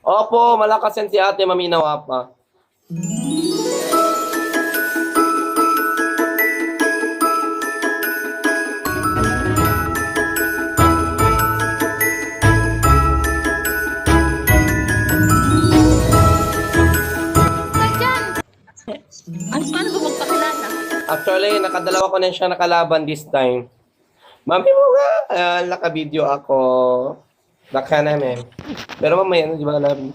Opo, malakas yan si ate, maminawa pa. Ang paano ba magpakilala? Actually, nakadalawa ko na siya nakalaban this time. Mami mo nga, naka-video ako. Naka namin. Pero mamaya, di ba alam?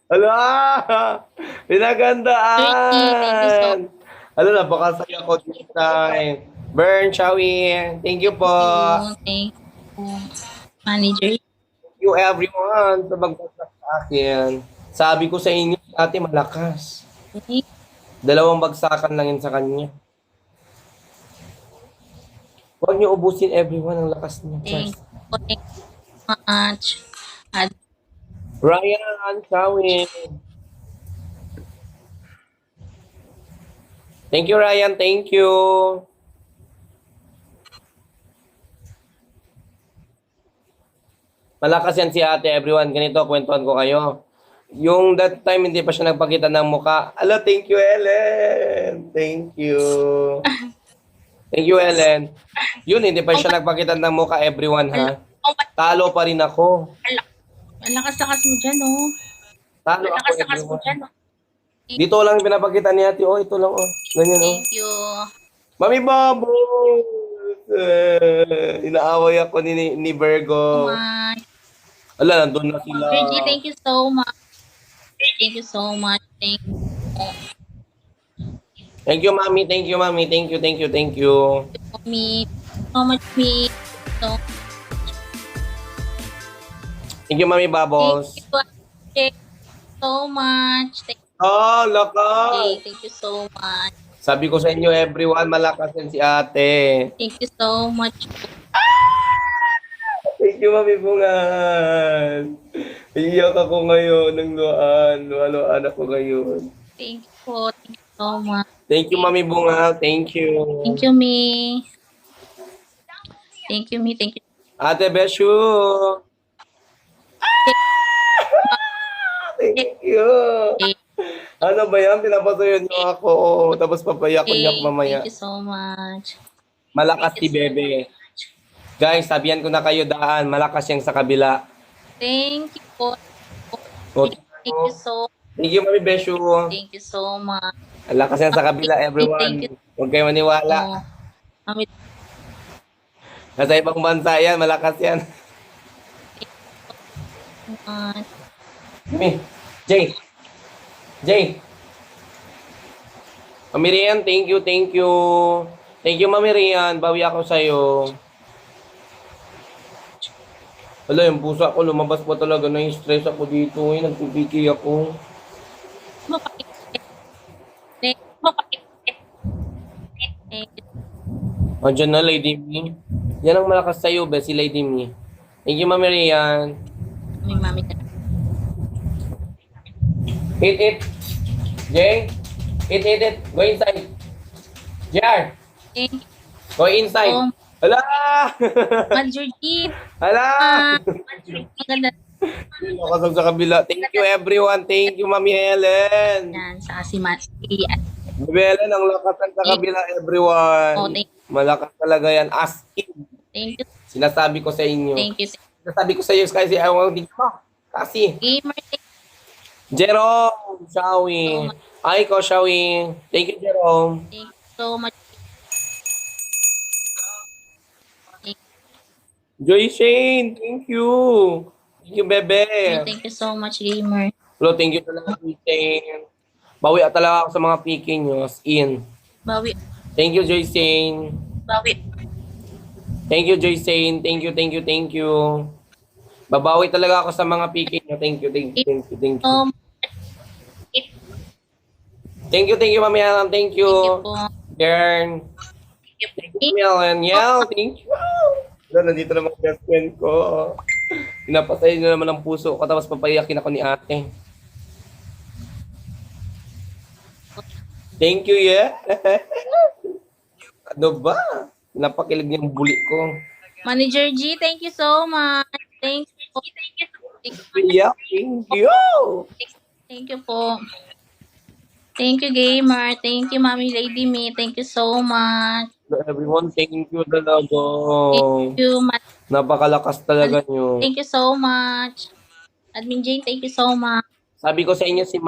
Hala! Pinagandaan! Ano, napakasaya ko this time. Bern, Shawi, thank you po. Thank you. Manager. Thank you everyone sa magbagsak sa akin. Sabi ko sa inyo, ate malakas. Dalawang bagsakan lang yun sa kanya. Huwag niyo ubusin everyone ang lakas niya. Thank you much. Ryan, Shawi. Thank you, Ryan. Thank you. Malakas yan si ate, everyone. Ganito, kwentuhan ko kayo. Yung that time, hindi pa siya nagpakita ng mukha. Ala, thank you, Ellen. Thank you. Thank you, Ellen. Yun, hindi pa siya nagpakita ng mukha, everyone, ha? Talo pa rin ako. Ang lakas-lakas mo dyan, oh. Talo Ang ako, lakas-lakas mo everyone. dyan, oh. Dito lang pinapakita ni ate. Oh, ito lang, oh. Ganyan, oh. Thank you. Mami Babo! Inaaway ako ni Virgo. Much. Ala, nandun na sila. Virgie, thank you so much. Thank you so much. Thank you. Thank you, Mami. Thank you, Mami. Thank you, thank you, thank you. Me. So much me. So, Thank you, Mami Bubbles. thank you so much. Thank Oh, lakas! thank you so much. Sabi ko sa inyo, everyone, malakas yan si ate. Thank you so much. Thank you, Mami Bungan. Iyak ako ngayon ng luan ako ngayon. Thank you po. Thank you so much. Thank you, Mami Bunga. Thank you. Thank you, me. Thank you, me. Thank you. Ate Beshu. Thank you. Ano ba yan? Pinapasuyo niyo ako. Tapos papayak-uyak mamaya. Thank you so much. Malakas si Bebe. Guys, sabihan ko na kayo daan. Malakas yung sa kabila. Thank you po. Okay. Thank you so Thank you, Mami Beshu. Thank you so much. Malakas yan sa kabila, everyone. Thank you. Huwag kayo maniwala. Mami, Nasa ibang bansa yan, malakas yan. Mami, Jay. Jay. Mami Rian, thank you, thank you. Thank you, Mami Rian. Bawi ako sa'yo. Wala, yung pusa ko, lumabas pa talaga. Na-stress ako dito. Nagpipiki ako. Andiyan na, Lady Me. Yan ang malakas sa'yo, be, si Lady Me. Thank you, Mami Rian. Mami, Hit. Jay. Hit. Go inside. JR. thank you. Go inside. Hala! Manager Jeep. Hala! Maganda Nakasag sa kabila. Thank you, everyone. Thank you, Mami Helen. yan sa si Mati. Mami Helen, ang lakasan sa kabila, everyone. Oh, thank Malakas talaga yan. As in. Thank you. Sinasabi ko sa inyo. Thank you. Sinasabi ko sa iyo, kasi ayaw hindi mo. Kasi. Gamer, Jerome, Shawi. Ay ko, Shawi. Thank you, Jerome. thank you so much. Joy Shane, thank you. Thank you, Bebe. Thank you so much, Gamer. Hello, thank you talaga, Shane. Bawi talaga ako sa mga picking nyo. As in. Bawi. Thank you, Joy Shane. Bawi. Thank you, Joy Shane. Thank you. Babawi talaga ako sa mga picking nyo. Thank you. Thank you, Mami Alam. Thank you. Thank you po. Gern. Thank you, Mami Alam. Thank you. Nandito na mga best friend ko. Pinapasaya nyo naman ang puso ko, tapos papayakin ako ni ate. Thank you, yeah. Ano ba? Napakilig niyang buli ko. Manager G, thank you so much. Thank you po. Yeah, thank you. Thank you po. Thank you, Gamer. Thank you, Mami Lady Me. Thank you so much. Everyone, thank you talaga. Thank you, Napakalakas talaga nyo. Thank you so much. Admin Jane, thank you so much. Sabi ko sa inyo, si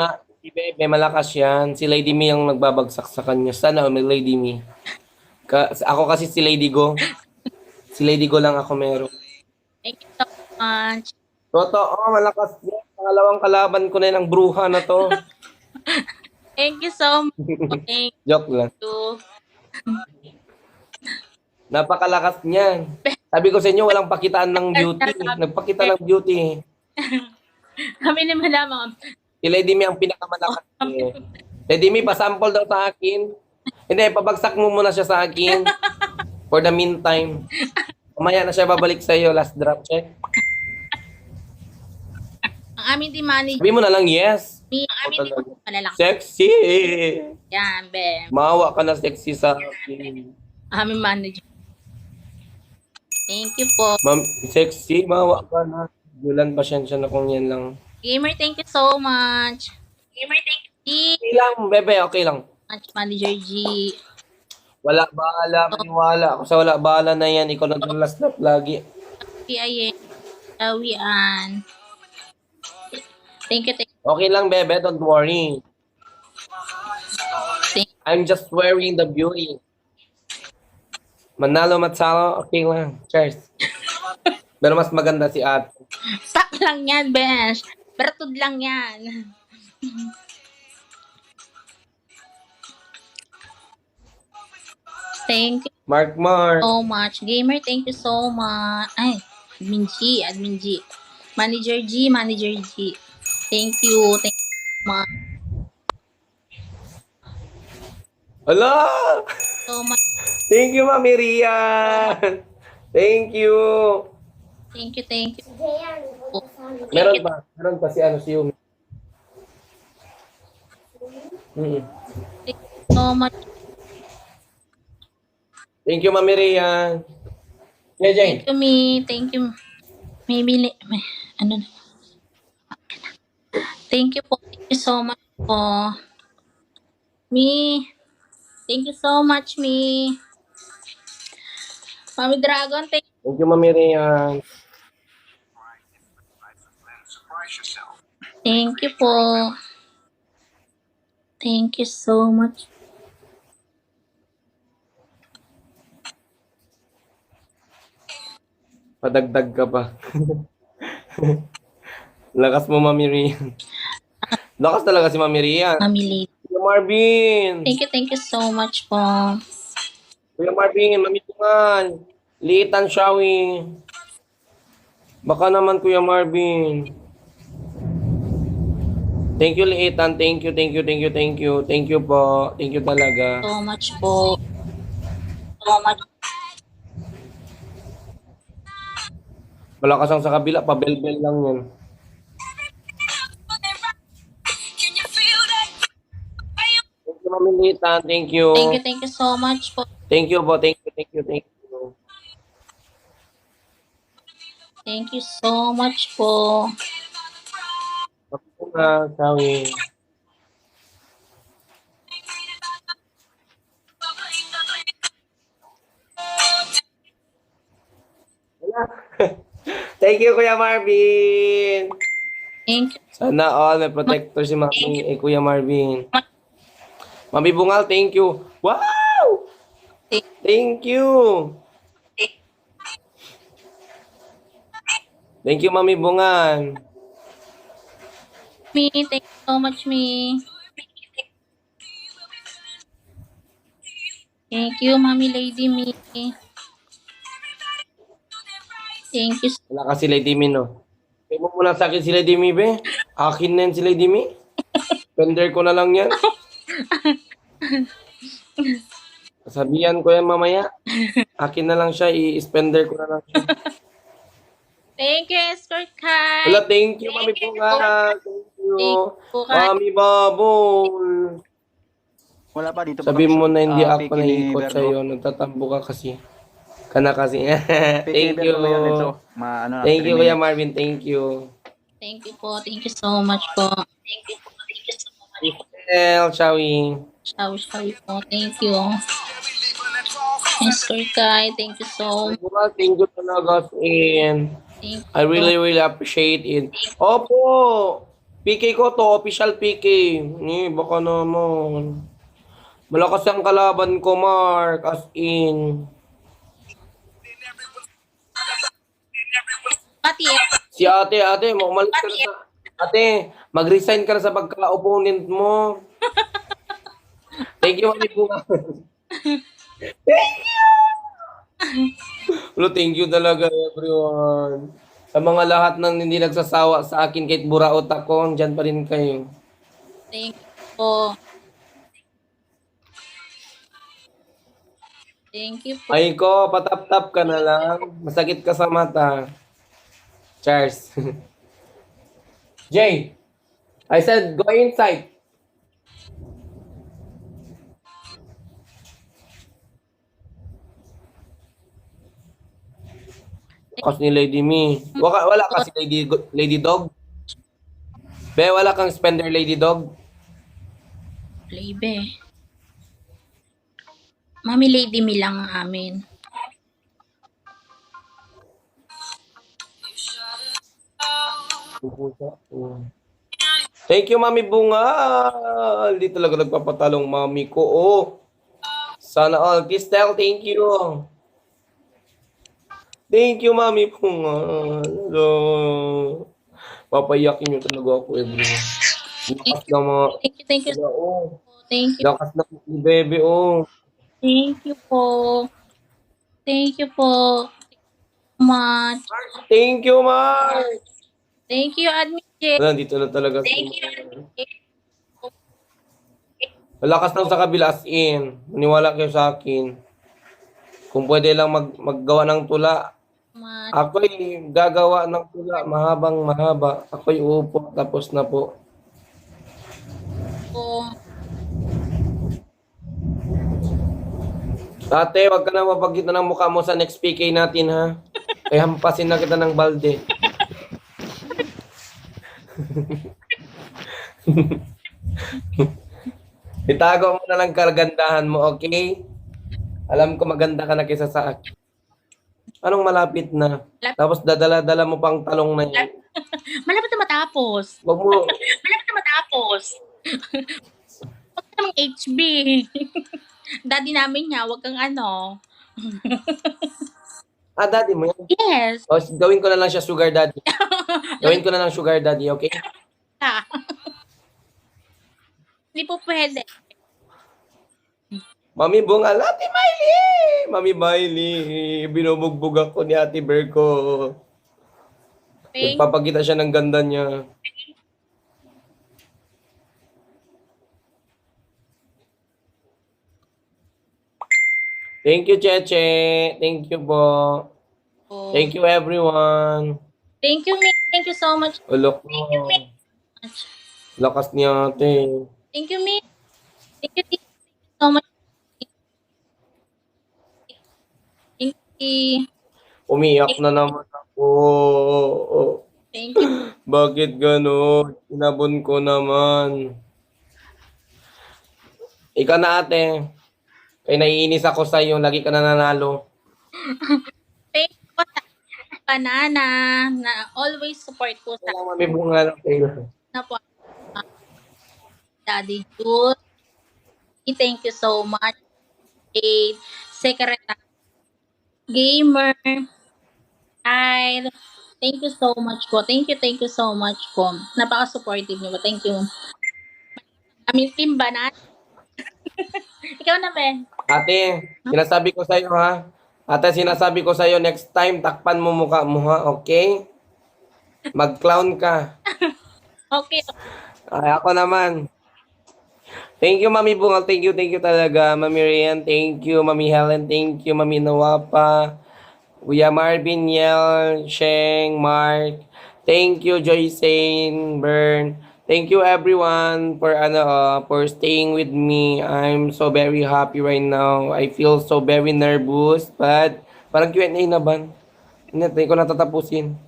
Bebe, malakas yan. Si Lady Me ang nagbabagsak sa kanya. Sana may Lady Me. Ako kasi si Lady Go. Si Lady Go lang ako meron. Thank you so much. Totoo, malakas yan. Pangalawang kalaban ko na yan, ang bruha na to. Thank you so much. Thank Joke lang. you. Napakalakas niyan. Sabi ko sa inyo, walang pakitaan ng beauty. Nagpakita ng beauty. Kami naman lamang. Si Lady Me ang pinakamalakas. Lady Me, pasample daw sa akin. Hindi, pabagsak mo muna siya sa akin. For the meantime. Mamaya na siya babalik sa iyo. Last drop check. Ang aming team manager, Sabi mo na lang, yes. ang aming team malalaki. Sexy. Yan, be. Maawa ka na sexy sa akin. Aming manager. Thank you po. Ma'am, sexy, maawa ka na. Julan, pasensya na kung yan lang. Gamer, thank you so much. Gamer, thank you. Okay lang, bebe, okay lang. Much, Manager G. Wala bahala, maniwala ako sa wala bahala na yan. Ikaw na last drop lagi. PIN. Tawian. Thank you, thank you. Okay lang, bebe, don't worry. I'm just wearing the beauty. Manalo matsalo, okay lang. Cheers. Pero mas maganda si ate. Sak lang yan, Besh. Bertud lang yan. Thank you Mark. so much. Gamer, thank you so much. Ay, Admin G, Admin G. Manager G, Manager G. Thank you. Thank you so much. Hala! So much. Thank you, Mami Rian. Thank you. Thank you, thank you. Meron ba? Meron pa si ano si Yumi. Thank you so much. Thank you, Mami Rian. Yeah, Jane. Thank you, me. Thank you. Maybe, ano na. Thank you po. Thank you so much po. Me. Thank you so much, me. Mami Dragon, thank Thank you, Mami Rian. Thank you po. Thank you so much. Padagdag ka pa. Lakas mo, Mami Rian. Lakas talaga si Mami Rian. Mami Lady. Kuya Marvin. Thank you so much po. Kuya Marvin, Mami Tungan. Liitan Shawi. Baka naman, Kuya Marvin. Thank you, Liitan. Thank you, thank you, thank you, thank you. Thank you po. Thank you talaga. So much po. So much. Malakas ang sa kabila, pabel-bel lang yun. Thank you, Mami Liitan. Thank you. Thank you so much po. Thank you po. Thank you, thank you, thank you. Thank you so much po. Mami Tungan, Shawi. Thank you, Kuya Marvin. Thank you. Sana all may protector si Mami, Kuya Marvin. Mami Bungal, thank you. Wow! Thank you. Thank you, Mami Bungal. Me, thank you so much, me. Thank you, Mami Lady Me. Thank you. Wala ka si Lady Mi, no? Kaya mo muna sa akin si Lady Mi, be. Akin na yan si Lady Mi. Spender ko na lang yan. Sabihan ko yan mamaya. Akin na lang siya, i-spender ko na lang siya. Thank you, Escort Kai. Wala, thank you, Mami Bunga. Thank you. Thank you, Kai. Mami Babol. Wala pa dito pa Sabi kami mo na hindi ako piki ni nahihikot Virgo. sa'yo. Nagtatampo ka kasi. Kana kasi. Piki ni Thank you. Virgo ba yun ito? Ano na, Thank 3 you, Kuya minutes. Marvin. Thank you. Thank you po. Thank you so much po. Well, shall we? Shawi po. Thank you. Escort Kai. Thank you so much. Well, thank you talaga, Sin. Thank you. I really, really appreciate it. Opo! PK ko to, official PK. Baka naman. Malakas ang kalaban ko, Mark. As in. Pati Si ate, umalis ka na sa... Ate, mag-resign ka na sa pagka-opponent mo. Thank you, Mami Bunga. Thank you! Well, thank you talaga, everyone. Sa mga lahat ng hindi nagsasawa sa akin kahit buraot ako, dyan pa rin kayo. Thank you po. Thank you po. Ay ko, patap-tap ka na lang. Masakit ka sa mata. Cheers. Jay, I said go inside. Kasi ni Lady Me. Wala kasi Lady Dog. Be, wala kang spender Lady Dog. Lebe. Mami Lady Mi lang ang amin. Thank you, Mami Bunga. Hindi talaga nagpapatalong mami ko. Oh. Sana all. Kistel, thank you. Thank you, Mami Bunga. Hello. Papayakin nyo talaga ako, everyone. Lakas na mga... Thank you. Oh. Thank you. Lakas na ni Bebe, oh. Thank you po. Thank you po. Much. Thank you, Mark. Thank you, Admin J. Wala, dito na talaga. Thank you. Malakas lang sa kabila, as in. Maniwala kayo sa akin. Kung pwede lang maggawa ng tula. Much. Ako'y gagawa ng tula, mahabang mahaba. Ako'y uupo, tapos na po. Po. Ate, wag ka na mapagkita ng mukha mo sa next PK natin, ha? Kaya hampasin na kita ng balde. Itago mo na lang kagandahan mo, okay? Alam ko maganda ka na kaysa sa akin. Anong malapit na? Tapos dadala-dala mo pang talong na yan. Malapit na matapos. Wag mo, Malapit na matapos. Huwag ka namang HB. Daddy namin niya, wag kang ano. daddy mo yan. Yes. O, gawin ko na lang siya sugar daddy. Gawin ko na lang sugar daddy, okay? Hindi po pwede. Mami Bunga, Ate Miley! Mami Miley, binubugbog ako ni Ate Berko. Thank Nagpapakita siya ng ganda niya. Thank you, Cheche. Thank you po. you. Thank you, everyone. Thank you, Mick. Thank you so much. Ulok ko. Lakas niya, ate. Thank you, Mick. Thank you so much. Thank you. Umiyak na naman ako. Thank you. Bakit gano'n? Inabon ko naman. Ikaw na, ate. Kaya naiinis ako sa iyo. Lagi ka na nanalo. Thank you po sa banana na always support po sa Wala, Mami Bunga lang kayo. na po. Daddy Jules. Thank you so much. Secretary Gamer. Kyle. Thank you so much po. Thank you so much po. Napaka-supportive niyo po. Thank you. Aming team banana. Ikaw na, Ben. Ate, sinasabi ko sa iyo, ha? Ate, sinasabi ko sa iyo, next time, takpan mo mukha mo, ha? Okay? Mag-clown ka. Okay. Ay, ako naman. Thank you, Mami Bungal. Thank you talaga. Mami Rian, thank you. Mami Helen, thank you. Mami Nawapa. Kuya Marvin, Yel, Sheng, Mark. Thank you, Joycene, Bern. Thank you everyone for staying with me. I'm so very happy right now. I feel so very nervous, but parang Q&A na ba? Hindi ko natatapusin.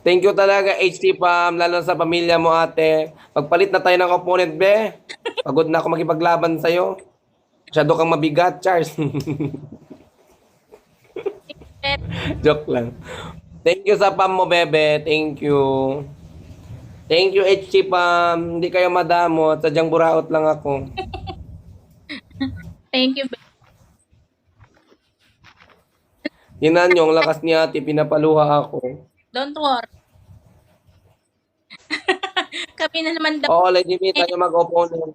Thank you talaga, HT Pam, lalo sa pamilya mo, ate. Magpalit na tayo ng opponent, be. Pagod na ako makipaglaban sa'yo. Masyado kang mabigat, Charles. Joke lang. Thank you sa Pam mo, bebe. Thank you. Thank you, HT Pam. Hindi kayo madamot. Sadyang buraot lang ako. Thank you. Tinan nyo, ang lakas ni ate. Pinapaluha ako. Don't worry. Kami na naman daw. Oo, Lady Me, tayo mag-opponent.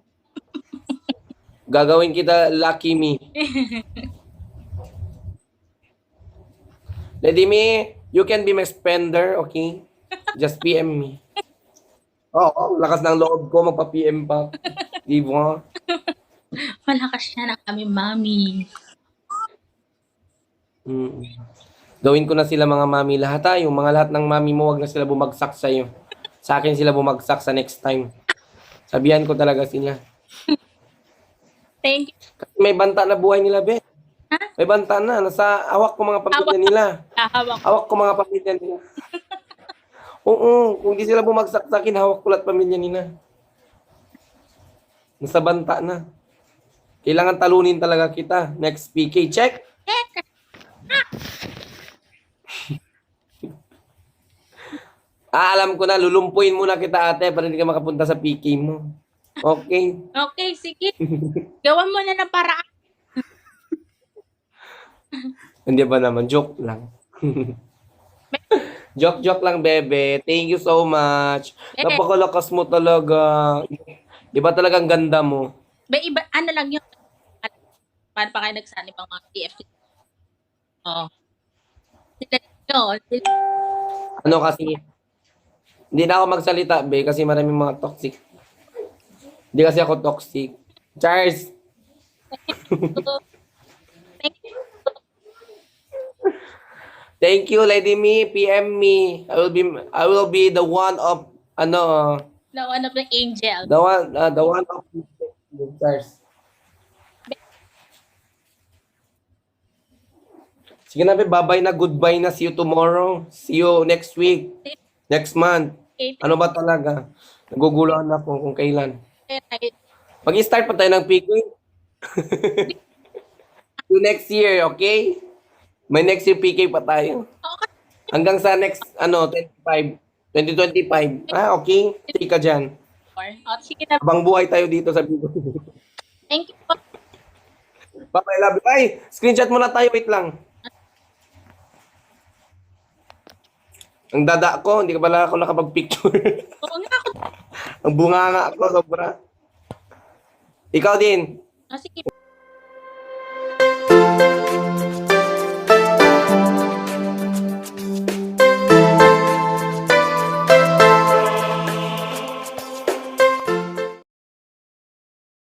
Gagawin kita Lucky Me. Lady Me, you can be my spender, okay? Just PM me. Oo, lakas ng loob ko, magpa-PM pa. Di ba? Malakas siya na kami, mami. Mm. Gawin ko na sila mga mami. Lahat tayo, mga lahat ng mami mo, wag na sila bumagsak sa'yo. Sa akin sila bumagsak sa next time. Sabihan ko talaga sila. Thank you. Kasi may banta na buhay nila, be. Ha? May banta na. Nasa awak ko mga pamilya nila. Hawak. Hawak ko mga pamilya nila. Oo, kung di sila bumagsak sa akin, hawak ko lahat pamilya nila. Nasa banta na. Kailangan talunin talaga kita. Next PK, check. Alam ko na, lulumpuin muna kita ate para hindi ka makapunta sa PK mo. Okay. Okay, sige. Gawan mo na ng paraan. Hindi ba naman? Joke lang. Joke lang, bebe. Thank you so much. Bebe. Napakalakas mo talaga. Iba talagang ganda mo. Iba, ano lang yun. Paano pa kayo nagsanib ang mga TFT? Oo. Sila yun. Ano kasi, hindi na ako magsalita, be, kasi maraming mga toxic. Hindi kasi ako toxic. Charles! Thank you, Lady Me. PM me. I will be the one of, Na one of the angel. the one of Charles. Sige na, be, bye-bye na, goodbye na. See you tomorrow. See you next week. Next month. Ano ba talaga? Naguguluhan ako kung kailan. Mag-start pa tayo ng PK. To next year, okay? May next year PK pa tayo. Hanggang sa next, 2025. Okay? Stay ka dyan. Sige na. Habang buhay tayo dito sa Bigo. Thank you po. Bye-bye, love you. Ay, screenshot muna tayo. Wait lang. Ang dada ko, hindi ka pala ako nakapag-picture. Oo nga ako. Ang bunga nga ako, sobra. Ikaw din. Sige.